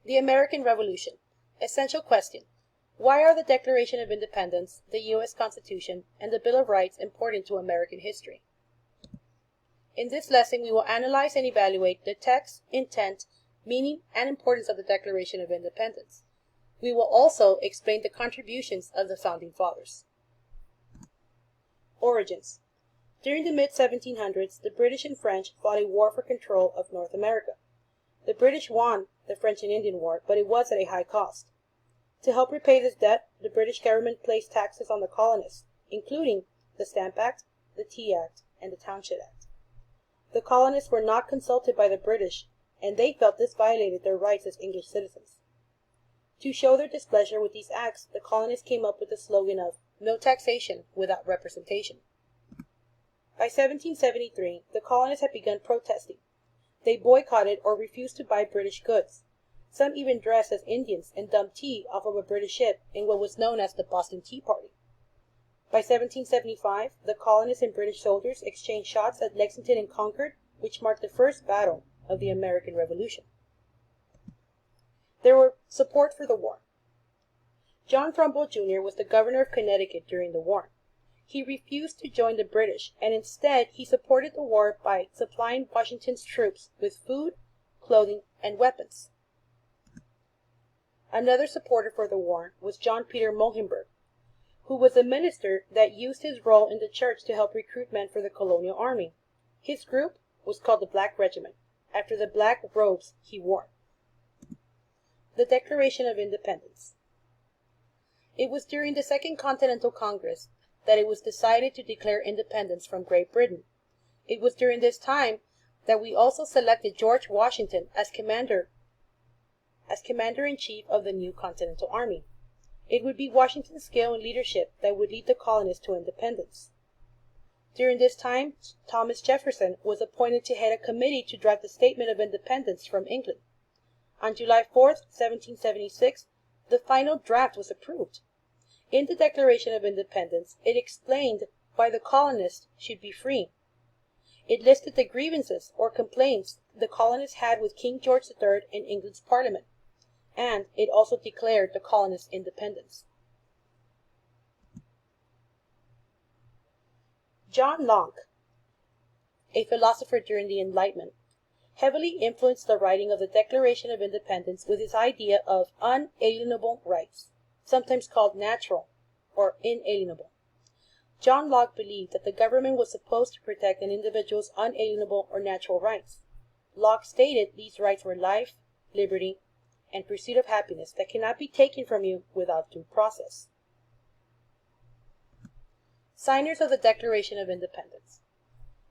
The American Revolution. Essential question. Why are the Declaration of Independence, the U.S. Constitution, and the Bill of Rights important to American history? In this lesson, we will analyze and evaluate the text, intent, meaning, and importance of the Declaration of Independence. We will also explain the contributions of the Founding Fathers. Origins. During the mid-1700s, the British and French fought a war for control of North America. The British won the French and Indian War, but it was at a high cost. To help repay this debt, the British government placed taxes on the colonists, including the Stamp Act, the Tea Act, and the Townshend Act. The colonists were not consulted by the British, and they felt this violated their rights as English citizens. To show their displeasure with these acts, the colonists came up with the slogan of "No taxation without representation." By 1773, the colonists had begun protesting. They boycotted or refused to buy British goods. Some even dressed as Indians and dumped tea off of a British ship in what was known as the Boston Tea Party. By 1775, the colonists and British soldiers exchanged shots at Lexington and Concord, which marked the first battle of the American Revolution. There were support for the war. John Trumbull, Jr. was the governor of Connecticut during the war. He refused to join the British, and instead he supported the war by supplying Washington's troops with food, clothing, and weapons. Another supporter for the war was John Peter Muhlenberg, who was a minister that used his role in the church to help recruit men for the colonial army. His group was called the Black Regiment, after the black robes he wore. The Declaration of Independence. It was during the Second Continental Congress that it was decided to declare independence from Great Britain. It was during this time that we also selected George Washington as Commander-in-Chief of the new Continental Army. It would be Washington's skill and leadership that would lead the colonists to independence. During this time, Thomas Jefferson was appointed to head a committee to draft the Statement of Independence from England. On July 4, 1776, the final draft was approved. In the Declaration of Independence, it explained why the colonists should be free. It listed the grievances or complaints the colonists had with King George III and England's Parliament, and it also declared the colonists' independence. John Locke, a philosopher during the Enlightenment, heavily influenced the writing of the Declaration of Independence with his idea of unalienable rights, sometimes called natural or inalienable. John Locke believed that the government was supposed to protect an individual's unalienable or natural rights. Locke stated these rights were life, liberty, and pursuit of happiness that cannot be taken from you without due process. Signers of the Declaration of Independence.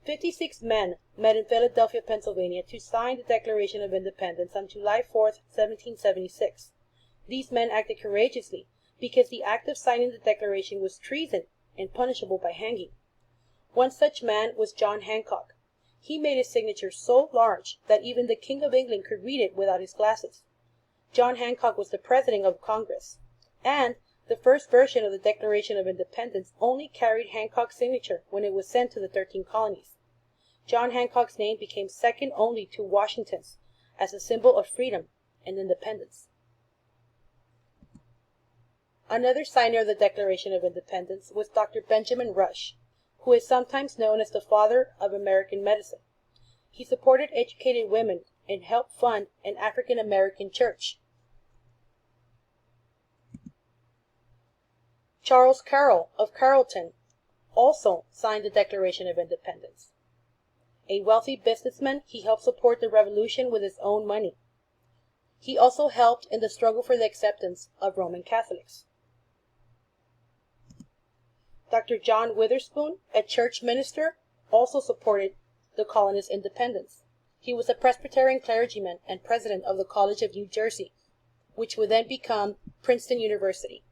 56 men met in Philadelphia, Pennsylvania to sign the Declaration of Independence on July 4, 1776. These men acted courageously because the act of signing the Declaration was treason and punishable by hanging. One such man was John Hancock. He made his signature so large that even the King of England could read it without his glasses. John Hancock was the President of Congress, and the first version of the Declaration of Independence only carried Hancock's signature when it was sent to the 13 colonies. John Hancock's name became second only to Washington's as a symbol of freedom and independence. Another signer of the Declaration of Independence was Dr. Benjamin Rush, who is sometimes known as the father of American medicine. He supported educated women and helped fund an African American church. Charles Carroll of Carrollton also signed the Declaration of Independence. A wealthy businessman, he helped support the revolution with his own money. He also helped in the struggle for the acceptance of Roman Catholics. Dr. John Witherspoon, a church minister, also supported the colonists' independence. He was a Presbyterian clergyman and president of the College of New Jersey, which would then become Princeton University.